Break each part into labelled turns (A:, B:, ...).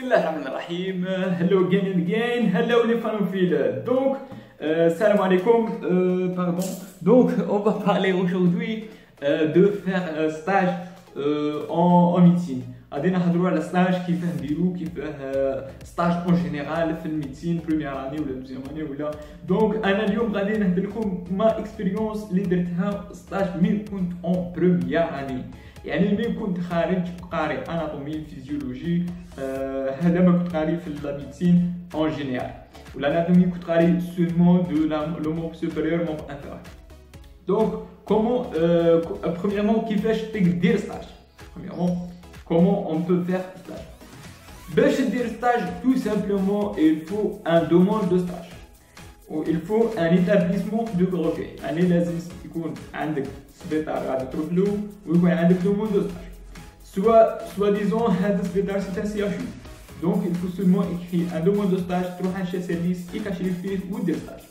A: Bismillahirrahmanirrahim. Hello again and again. Hello les fanophiles. Donc, salam alaikum. Pardon. Donc, on va parler aujourd'hui de faire stage en médecine. غادي نهضروا على ستاج كيفاه نديرو كيفاه ستاج اون جينيرال في الميديسين بروميير اني ولا دوزيام اني ولا دونك انا اليوم غادي نهضر لكم ما اكسبيريونس اللي درتها ستاج مين كنت اون بروميير اني يعني مين كنت خارج قاري اناتومي فيزيولوجي هذا ما كنت قاري في لا ميديسين اون جينيرال ولا اناتومي كنت قاري سولمون دو لو موب سوبيريور موب انفيريور دونك كومون premièrement كيفاش تقدر ستاج premièrement comment on peut faire stage. Pour faire stage, tout simplement, il faut un demande de stage. Ou il faut un établissement de recueil. Il faut un demande de stage. Soit-disant, c'est un CHU. Donc, il faut seulement écrire un demande de stage, trouver un chef service, et cacher les filles ou des stages.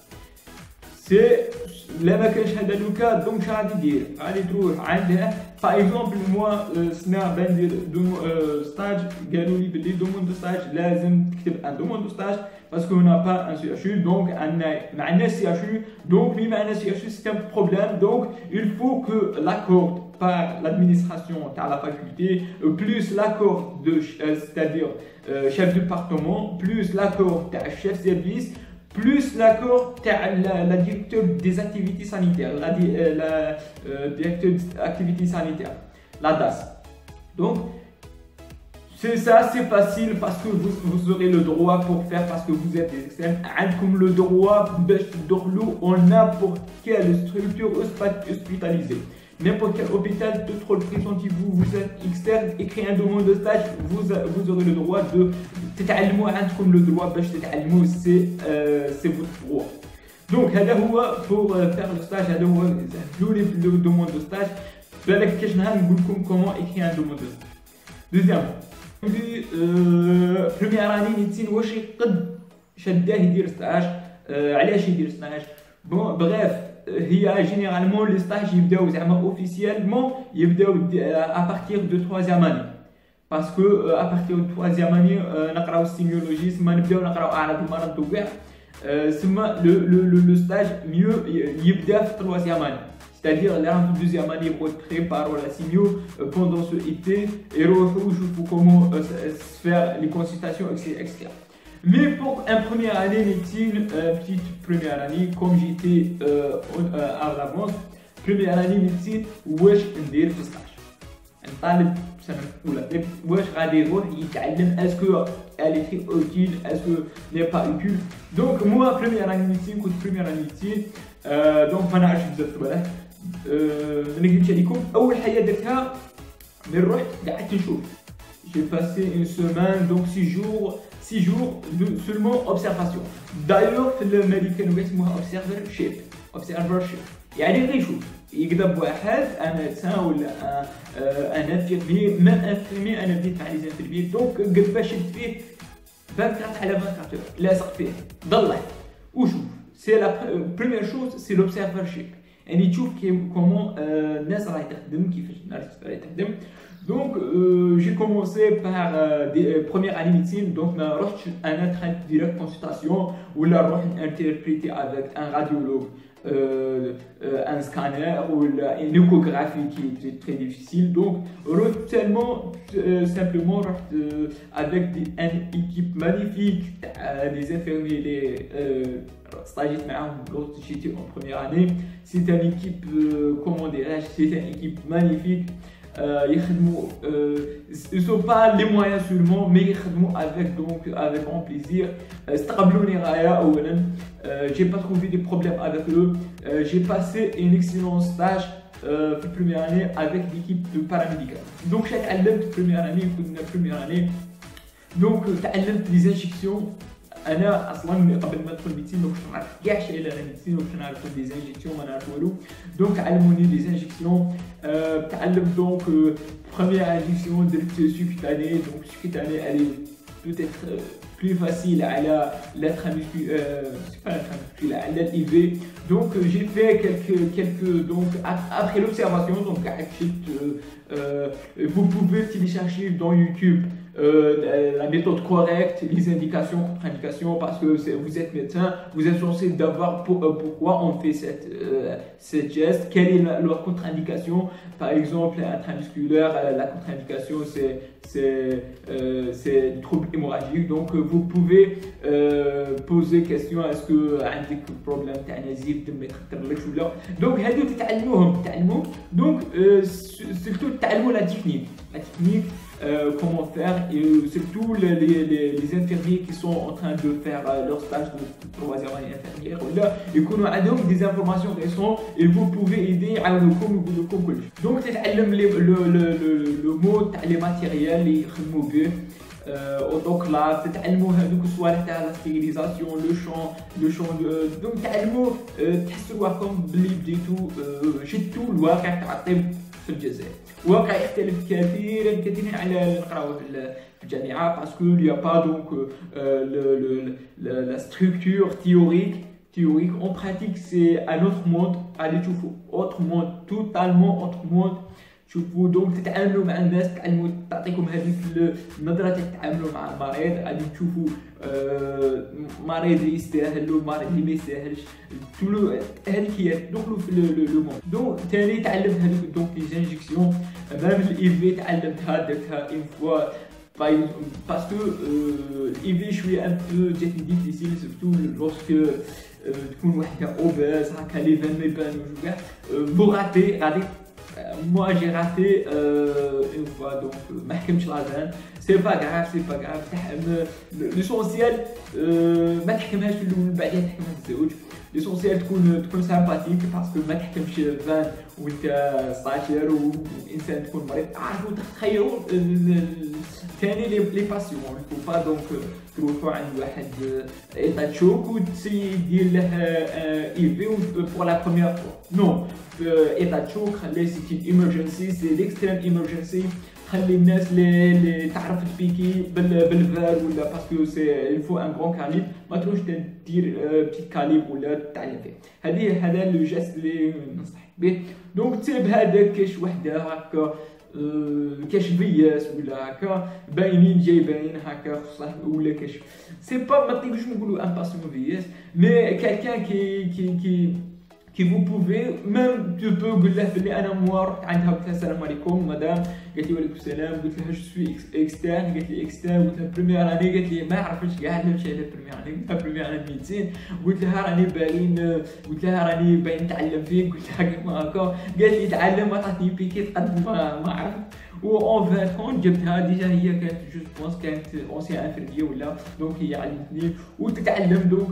A: C'est là ما كانش هذا لوكا دونك شنو غادي دير غادي تروح عندها باغ اكزومبل موا سنا بندير ستاج قالوا لي بلي دوموند دو ستاج لازم تكتب ان دوموند دو ستاج باسكو هنا با ان سي اش يو دونك ما عندناش سي اش يو دونك مي ما عندناش سي اش يو سي ان بروبليم دونك il faut que l'accord par l'administration تاع la faculté plus l'accord de c'est-à-dire chef de département plus l'accord تاع chef service plus l'accord de la directeur des activités sanitaires, la directeur des activités sanitaires, la DAS. Donc, c'est ça, c'est facile parce que vous aurez le droit pour faire, parce que vous êtes des externes, comme le droit de en n'importe quelle structure hospitalisée. N'importe quel hôpital, de trop le présenter, vous êtes externe, écrivez un demande de stage, vous aurez le droit de تتعلموا عندكم le droit باش تتعلموا c'est votre droit. Donc هذا هو pour faire le stage هذا هو le demande de stage بالك كاش نهار نقول لكم comment écrire un demande de stage. Deuxièmement première année médecine واش يقد شداه يدير ستاج علاش يدير ستاج بون بريف هي جينيرالمون لي ستاج يبداو زعما اوفيسيالمون يبداو à partir de 3e année parce que à partir de 3e année نقراو السيميولوجي ثم نبداو نقراو اعراض المرض التوقيع ثم le stage mieux يبدا في 3e année c'est-à-dire les en 2e année pour préparer la simio pendant ce été et يروحوا يشوفوا comment faire les consultations etc. Mais pour une première année médecine, petite première année, comme j'étais à l'avance, première année médecine, واش ندير في stage. نطالب سنة أولى، واش غادي يروح يتعلم اسكو elle est très utile, est-ce que n'est pas utile. Donc moi première année médecine كنت première année médecine donc ما نعرفش بزاف تبارك ما نكذبش عليكم أول حاجة درتها من رحت قعدت نشوف. J'ai passé une semaine donc 6 jours de seulement observation. D'ailleurs في الامريكان يسموها observership يعني غير يشوف يقدر واحد انا تسا ولا انا انفيرمي ما انفيرمي انا بديت مع لي انفيرمي دونك قد باش شد فيه 24 على 24 لاصق فيه ضلع وشوف سي لا بروميير شوز سي لوبسيرفرشيب يعني تشوف كومون الناس راهي تخدم كيفاش الناس راهي تخدم. Donc j'ai commencé par des premières années médecine donc ما رحتش انا تخدم direct consultation ولا نروح interpréter avec un radiologue un scanner ou une échographie qui était très difficile donc tellement simplement avec une équipe magnifique des infirmiers des stagiaires lorsque j'étais en première année c'était une équipe comment dirais-je c'était une équipe magnifique ils sont pas les moyens seulement mais يخدموا avec grand plaisir استقبلوني غاية أولا j'ai pas trouvé de problème avec eux j'ai passé un excellent stage في première année avec l'équipe de paramédicale donc j'ai تعلمت première année كنا première année donc تعلمت les injections انا اصلا قبل ما ندخل الميديسين ما كنتش نعرف كاع شي على الميديسين وكنت نعرف دي زانجيكسيون ما نعرف والو دونك علموني لي زانجيكسيون تعلمت دونك بروميير انجيكسيون درت سوكيتاني دونك سوكيتاني الي peut-être plus facile على على الايفي donc j'ai fait quelques donc après l'observation donc vous pouvez télécharger dans YouTube la méthode correcte, les indications, contre-indications, parce que vous êtes médecin, vous êtes censé savoir pourquoi on fait cette geste, quelle est leur contre-indication. Par exemple, intramusculaire, la contre-indication c'est du trouble hémorragique. Donc vous pouvez poser question: est-ce que عندك problème تاع نزيف دم يتخطر ولا. donc هادو تتعلموا donc surtout تتعلموا la technique comment faire, et surtout les infirmiers qui sont en train de faire leur stage de troisième année infirmière ils ont des informations récentes et vous pouvez aider à يقولوا كلش. donc تتعلم le mot تاع les matériels اللي يخدموا به اوتوكلاف، تتعلموا هذوك الصوالح تاع لا ستيريليزاسيون لو شون دونك تعلموا تحسوا رواحكم بلي بديتوا شدتوا الواقع تاع الطب في الجزائر. الواقع يختلف كثيرا على نقراوه في الجامعه باسكو il y a pas donc la structure théorique. En pratique c'est un autre monde. allez تشوفوا autre monde, totalement autre monde. شوفوا دونك تتعاملوا مع الناس، تعلموا تعطيكم هذيك النظره تتعاملوا مع المريض. غادي تشوفوا مريض اللي يستاهل ومريض اللي ما يستاهلش، هذيك هي تدخلوا في لو مون. دونك ثاني تعلمت هذوك دونك لي انجيكسيون، ميم الايفي تعلمتها درتها اون فوا باسكو الايفي شويه ان بو جاتني ديفيسيل سورتو لوسك تكون وحده اوباز هكا لي فان ما يبانوش كاع بو راتي. غادي moi j'ai raté une fois donc ما حكمتش لازان. سي با غراف l'essentiel ما تحكمهاش في الاول بعدين تحكمها في الزوج. l'essentiel تكون سامباتيك باسكو ما تحكمش فان وانت سطاشر وانسان تكون مريض. عارفوا تخيروا ثاني لي باسيون فو با دونك تروحوا عند واحد ايطا تشوك وتسيي دير له ايفي بور لا بروميير فوا. نو ايطا تشوك خليه سيتي ايمرجنسي، سي ليكستريم ايمرجنسي. خلي الناس اللي تعرف تبيكي بالفال ولا باسكو سي الفو ان غران كاليب، ما تروحش دير بتيت كاليب ولا تتعلم فيه. هذا لو جيست اللي ننصح به. دونك تسيب هذاك كاش وحده هكا كاش فياس ولا هكا باينين جايبين هكا صح ولا كاش سي با ما تقدروش نقولوا ان باسيون فياس مي كالكان كي vous pouvez même tu peux قول له بلي انا موا رحت عندها قلت لها السلام عليكم مدام، قالت لي وعليكم السلام، قلت لها جو سوي اكسترن، قالت لي اكسترن، قلت لها بريمير اني، قالت لي ما عرفتش كاع لا مشي على بريمير اني، قلت لها بريمير اني ميديسين، قلت لها راني باين نتعلم فيك، قلت لها كيما هكا، قالت لي تعلم، عطاتني بيكي تقد ما عرفت و اون فان كونت جبتها ديجا هي كانت جو بونس كانت اونسيان انفيرميي ولا دونك هي علمتني وتتعلم. دونك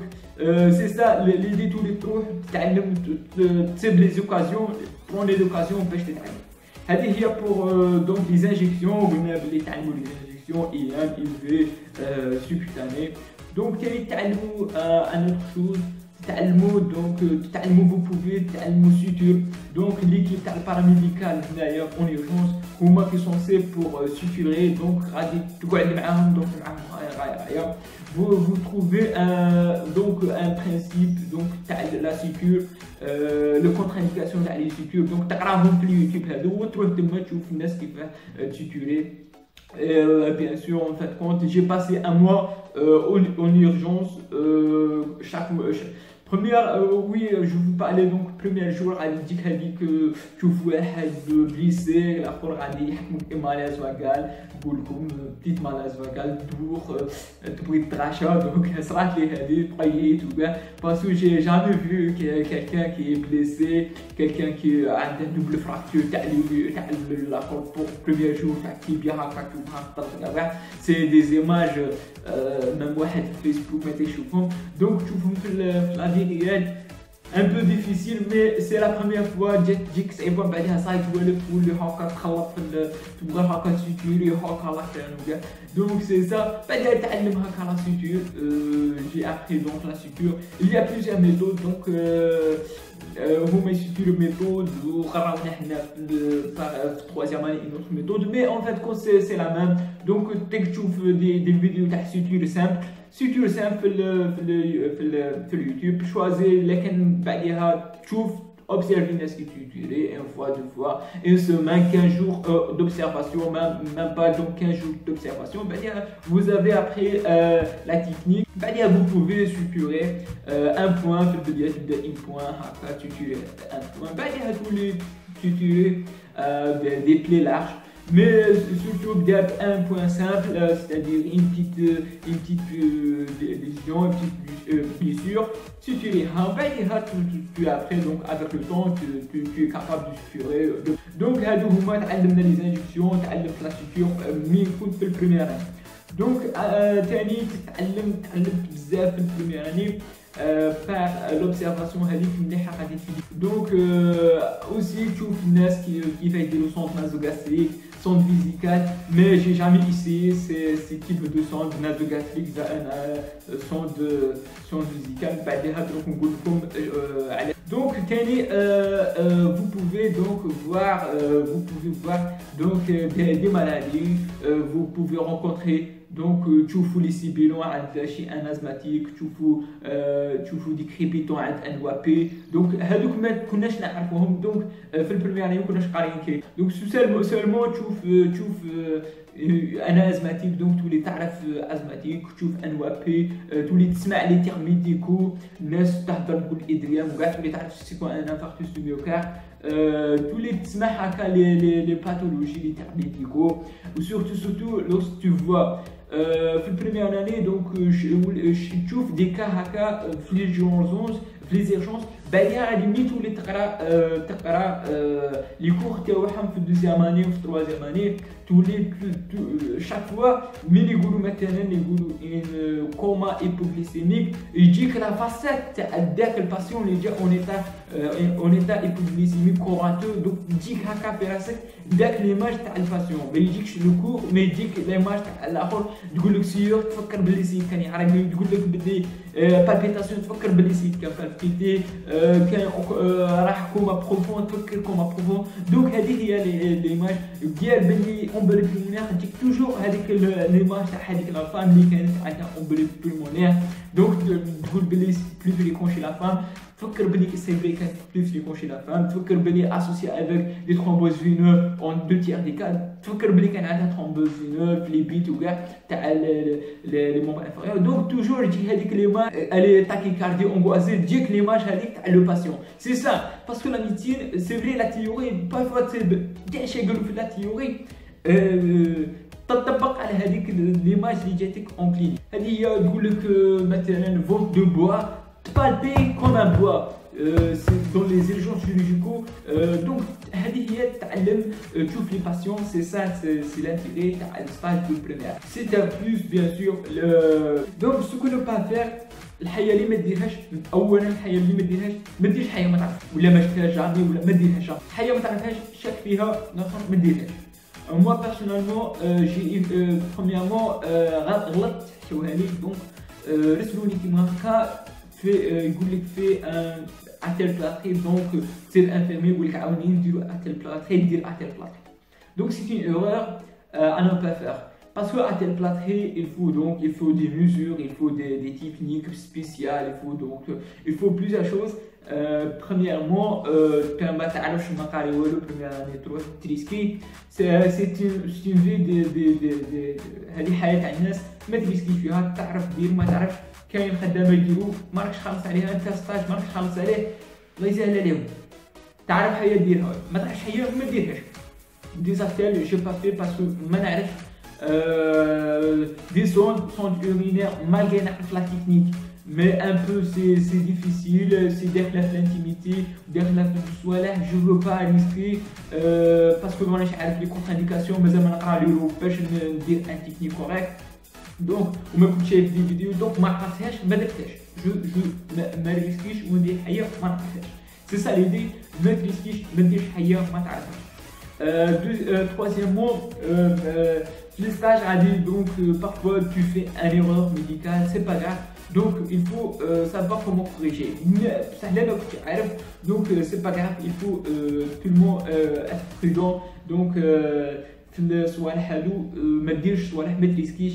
A: سي سا ليدي تولي تروح تتعلم تسيب لي زوكازيون برون لي زوكازيون باش تتعلم. هذه هي بور دونك لي انجيكسيون. قلنا بلي تعلموا لي انجيكسيون اي ام اي في سوبكوتاني. دونك ثاني تعلموا ان اوتر شوز تعلموا دونك تتعلموا فو بوفي تعلموا سوتور. دونك ليكيب تاع الباراميديكال هنايا اون اورجونس هما كي سونسي بور سوتوري. دونك غادي تقعد معاهم دونك غاية vous trouvez donc un principe donc تاع لا سيكور لو كونترانديكاسيون تاع لي سيكور. دونك تقراهم في اليوتيوب هذو وتروح تما تشوف الناس كيفاه تسيكوري. Bien sûr, en fait, quand j'ai passé un mois en urgence, première, oui, je vous parlais donc premier jour, elle dit que tu vois blessé, la fois elle dit malaise vagal, boulkoum, petite malaise vagal, dour, tu tracha, donc ça va les aider, prier tout bien, parce que j'ai jamais vu quelqu'un qui est blessé, quelqu'un qui a une double fracture, la pour premier jour, qui bien c'est des images, même moi Facebook, mettez choufons, donc tu vois la vie réelle un peu difficile mais c'est la première fois جيك صعيبه بعدها صايت تولف تولي هكا تخلط في تبغى هكا سيتوري هكا لا كان دونك سي سا بعدها تعلم هكا لا سيتور. جي ابري دونك لا سيتور il y a plusieurs méthodes donc هما يسيتورو méthode وقراونا حنا في troisième année une autre méthode mais en fait quand c'est la même. donc تقدر تشوف دي فيديو تاع سيتور سامبل في اليوتيوب شوازي لكن بعدها تشوف observer ce que tu tuerais, une fois, deux fois, une semaine, 15 jours d'observation, même pas donc 15 jours d'observation. Vous avez après la technique, vous pouvez suturer un point, un point, après tu tues un point, tous les tuer des plaies larges. Mais surtout un point simple, c'est-à-dire une petite lésion, une petite blessure. Si tu les tu après, donc avec le temps, tu es capable de suturer. Donc, هادو هما تعلمنا les injections, تعلمت la suture مين كنت في البريمير اني. دونك ثاني تعلمت بزاف في البريمير اني par l'observation هذيك مليحه غادي تفيدك. دونك aussi تشوف الناس كيف يديروا sonde nasogastrique, sonde visicale, mais j'ai jamais essayé ces types de sondes nasogastriques, sonde visicale. بعدها دروك نقول لكم على. Donc vous pouvez donc voir donc des maladies, vous pouvez rencontrer donc تشوفوا لي سيبيلون عند شي ان ازماتيك، تشوفوا دي كريبيتون عند ان وابي. دونك هذوك ما كناش نعرفوهم، دونك في البريمير ما كناش قاريين كي. دونك سولمون تشوف انا ازماتيك، دونك تولي تعرف ازماتيك، تشوف ان وابي، تولي تسمع لي تيرم ميديكو، الناس تهضر تقول ادريام وكاع تولي تعرف سيكون ان انفاركتوس دو ميوكارد، تولي تسمع هكا لي باثولوجي لي تيرم ميديكو. وسورتو لوست تو فوا في البريمير اني دونك تشوف دي كا هكا في لي جورنز في لي زيرجونس. بعدها غادي ملي تولي تقرا لي كور تاعهم في الدوزيام اني وفي التروازيام اني، تولي شاك فوا ملي يقولوا مثلا يقولوا ان كوما ايبوغليسيميك، يجيك لا فاسات تاع داك الباسيون اللي جا اون ايتا ايبوغليسيميك كوراتو. دونك تجيك هكا في راسك داك ليماج تاع الباسيون، ما يجيكش لو كور، ما يجيك ليماج تاع الاخر تقول لك سيور، تفكر بلي سيد كان يعرق، تقول لك بلي بالبيتاسيون، تفكر بلي سيد كان بالبيتي، كان راح كوما بروفون، تفكر كوما بروفون. دونك هذه هي ليماج ديال بلي امبولي بلمونير، تجيك توجور هذيك ليماج تاع هذيك لا فام اللي كانت عندها امبولي بلمونير. دونك تقول بلي بلو فريكون شي لا فام، تفكر بلي سي فري كانت بلو فريكون شي لا فام، تفكر بلي اسوسي افيك دي ترومبوز فينو اون دو تيير دي كاد، تفكر بلي كان عندها ترومبوز فينو في لي بيت وكاع تاع لي مونبر انفيريور. دونك توجور تجي هذيك ليماج الي تاكيكاردي اونغوازي، تجيك ليماج هذيك تاع لو باسيون. سي سا باسكو لا ميديسين سي فري لا تيوري بارفوا كاع شي يقولوا في لا تيوري تطبق على هذيك ليماج اللي جاتك اون كلينيك. هذه هي تقول لك مثلا فونت دو بوا تبالبي كوم ان بوا سي دون لي زيرجونس شيرورجيكو. دونك هذه هي تعلم تشوف لي باسيون. سي سا سي لانتيغي تاع الستاج دو بريمير. سي ان بلوس بيان سور. دونك سكو نو با فير، الحياه اللي ما ديرهاش اولا، الحياه اللي ما ديرهاش ما ديرش حياه ما تعرف ولا ما شفتهاش جامي ولا ما ديرهاش حياه ما تعرفهاش، شاك فيها ما ديرهاش. Moi personnellement, j'ai premièrement غلطت حشوها لي. دونك رسلوني كيما هكا يقول لك في اتيل بلاتري، دونك سي الانفيرمي يقول لك عاوني نديرو اتيل بلاتري، دير اتيل بلاتري. دونك سي une erreur à ne pas faire. Parce que à tel plâtré, il faut des mesures, il faut des techniques spéciales, il faut plusieurs choses. Premièrement, permettre à la chimie le première année trop risqué. C'est une vie de هذه حياة تاع الناس ما تريسكيش فيها، تعرف دير ما تعرفش. كاين خدامة يديروا ما راكش خالص عليها، انت ستاج ما راكش خالص عليه، الله يسهل عليهم. تعرف حياة ديرها، ما تعرفش حياة ما ديرهاش. ديزاكتيل جو با في باسكو ما نعرف des sondes urinaires malgré la technique, mais un peu c'est difficile, c'est derrière l'intimité, derrière le soin, je ne veux pas risquer parce que moi j'ai les contre-indications, mais je vais dire une technique correcte. Donc on m'a écouté des vidéos, donc ma partage, je me risque ou me dire ailleurs ma partage. C'est ça l'idée, me risque, me dire ailleurs ma partage. Troisièmement, les stages à dire, donc parfois tu fais une erreur médicale, c'est pas grave, donc il faut savoir comment corriger. Donc c'est pas grave, il faut tout le monde être prudent. Donc في الصوالح هادو ما ديرش صوالح ما تريسكيش.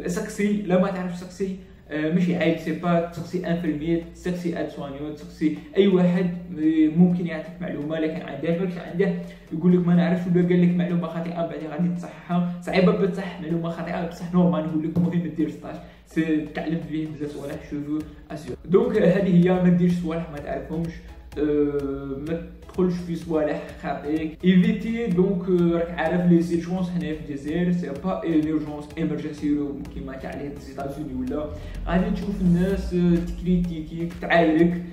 A: سقسي لا ما تعرفش سقسي، ماشي عيب، سي با تسقسي انفيرمير، تسقسي اد سوانيون، تسقسي اي واحد ممكن يعطيك معلومه، لكن عنده يقول لك ما نعرفش ولا قال لك معلومه خاطئه بعد غادي تصححها. صعيبه بتصحح معلومه خاطئه، بصح نورمال نقول لك مهم دير ستاج، تعلمت فيه بزاف صوالح شوفو اسيور. دونك هذه هي، ما ديرش صوالح ما تعرفهمش، ما تدخلش في صوالح خاطئك، ايفيتي. دونك راك عارف لي زيرجونس هنا في الجزائر سي با ايرجونس ايمرجنسي كيما تاع لي زيتازوني، ولا غادي تشوف الناس تكريتيكيك تعايرك.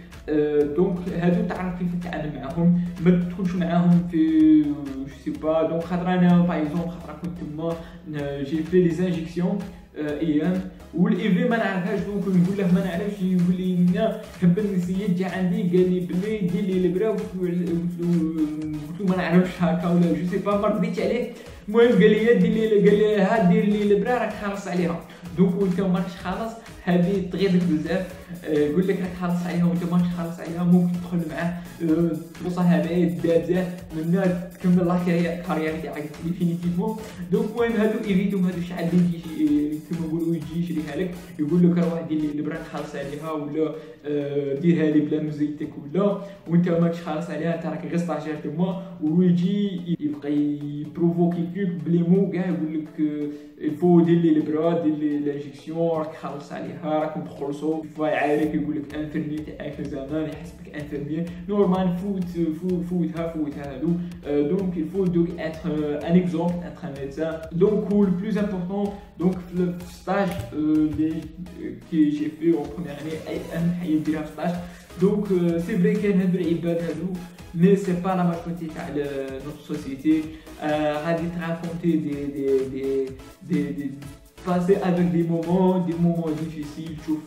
A: دونك هادو تعرف كيف تتعامل معاهم، ما تدخلش معاهم في جو سي با. دونك خاطر انا باغ اكزومبل خاطر كنت تما جي في لي انجيكسيون ايام والايفي ما نعرفهاش، دونك نقول له ما نعرفش، يقول لي نحب النسيات جا عندي قال لي بلي دير لي البرا، قلت له ما نعرفش هكا ولا جو سي با، ما رديتش عليه. المهم قال لي قال لي ها دير لي البرا راك خالص عليها. دونك وانت ماكش خالص هذه تغيظك بزاف، يقول لك راك خالص عليها وانت ماكش خالص عليها، ممكن تدخل معاه توصلها بعيد بزاف منها تكمل لا كارير تاعك ديفينيتيفمون. دونك المهم هادو ايفيتو، هادو شحال يجي كيما نقولوا يجي يشريها لك، يقول لك روح دير لي البرا خالص عليها، ولا ديرها لي بلا مزيتك، ولا وانت ماكش خالص عليها انت راك غير ستاجير تما، ويجي يبقى يبروفوكي فيك بلي مو كاع، يقول لك الفو دير لي البرا، دير لي لانجيكسيون راك خالص عليها، راكم تخلصوا. يعايرك يقول لك انفيرمير تاعك في زمان يحسبك انفيرمير، نورمال فوتها هادو. دونك الفو دوك اتر ان اكزومبل، اتر ان ميدسان. دونك هو لو بلوز امبورطون دونك في الستاج كي جي في اون بروميير اني، اي اهم حاجه ديرها في الستاج. دونك سي فري كاين هادو العباد هادو، مي سي با لا ماجوريتي تاع نوتر سوسيتي. غادي ترافونتي دي passer avec des moments difficiles. تشوف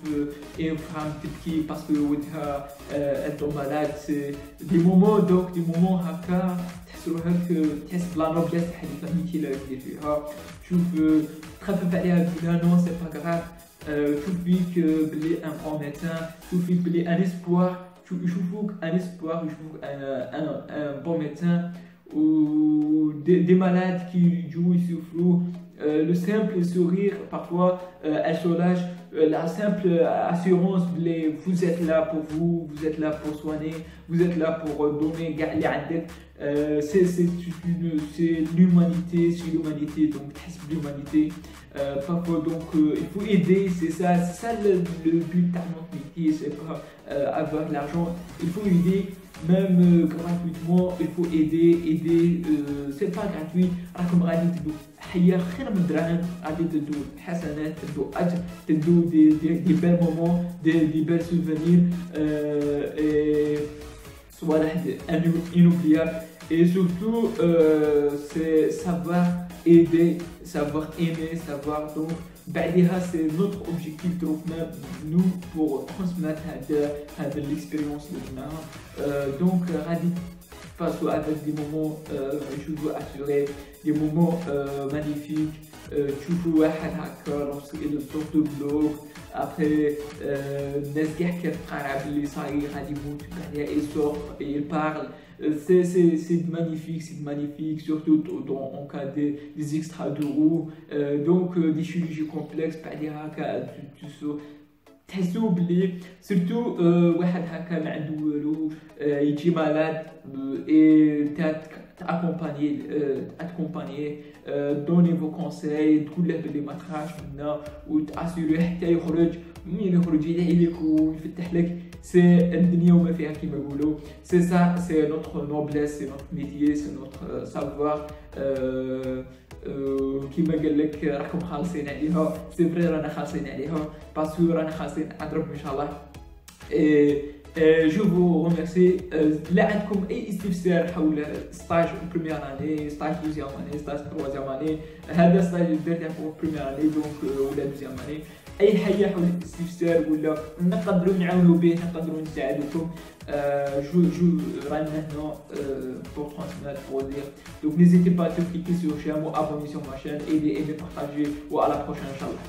A: une femme تبكي باسكو ولدها انتو مالاد، سي دي مومون. دونك دي مومون هكا تحس روحك تحس بلا نوبليس تاع هذيك لاميتي اللي دير فيها، تشوف تخفف عليها تقولها نو سي با غراف، تشوف فيك بلي ان بون ميدسان، تشوف فيك بلي ان اسبوار، يشوفوك ان اسبوار، يشوفوك ان بون ميدسان. ou des malades qui jouent et souffrent. Le simple sourire, parfois, elle soulage. La simple assurance, vous êtes là pour vous, vous êtes là pour soigner, vous êtes là pour donner c'est l'humanité, donc l'humanité. Parfois, donc, il faut aider, c'est ça le but de notre métier, c'est pas avoir de l'argent, il faut aider. Même gratuitement, il faut aider, c'est pas gratuit. راكم غادي تدو حياة خير من الدراهم، غادي تدو حسنات، تدو أجر، تدو دي بال مومون، دي بال سوفونير، صوالح inoubliables. Et surtout, c'est savoir aider, savoir aimer, savoir. Donc, c'est notre objectif nous pour transmettre l'expérience de l'humain. Donc, face avec des moments, je veux assurer des moments magnifiques. Tu vois lorsqu'il sort de blog. Après, الناس كاع كتقارب اللي صاير غادي يموت بعدها يسوق يبارل. C'est magnifique, surtout en cas des extra-d'euros. Donc des chirurgies complexes بعدها هكا تحسوا بلي سورتو واحد هكا ما عنده والو يجي مالاد اي تاكومباني دوني فو كونساي، تقول له بلي ما تخافش منا وتاسيري حتى يخرج. منين يخرج يدعي لك ويفتح لك. سي الدنيا وما فيها كيما يقولوا. سي سا سي نوتر نوبليس، سي نوتر ميتيي، سي نوتر سافوار. كيما قال لك راكم خالصين عليها، سي فري رانا خالصين عليها، باسكو رانا خالصين عند ربي ان شاء الله. جو فو ريميرسي. لا عندكم اي استفسار حول ستاج بروميير اني، ستاج دوزيام اني، ستاج تروازيام اني، هذا ستاج درته في بروميير اني دونك ولا دوزيام اني، اي حاجه حول الاستفسار ولا نقدروا نعاونوا به، نقدروا نساعدوكم. جو رانا هنا pour transmettre, pour dire. Donc n'hésitez pas à cliquer sur le j'aime ou abonner sur ma chaîne et aimer, partager. Ou à la prochaine, Inch'Allah.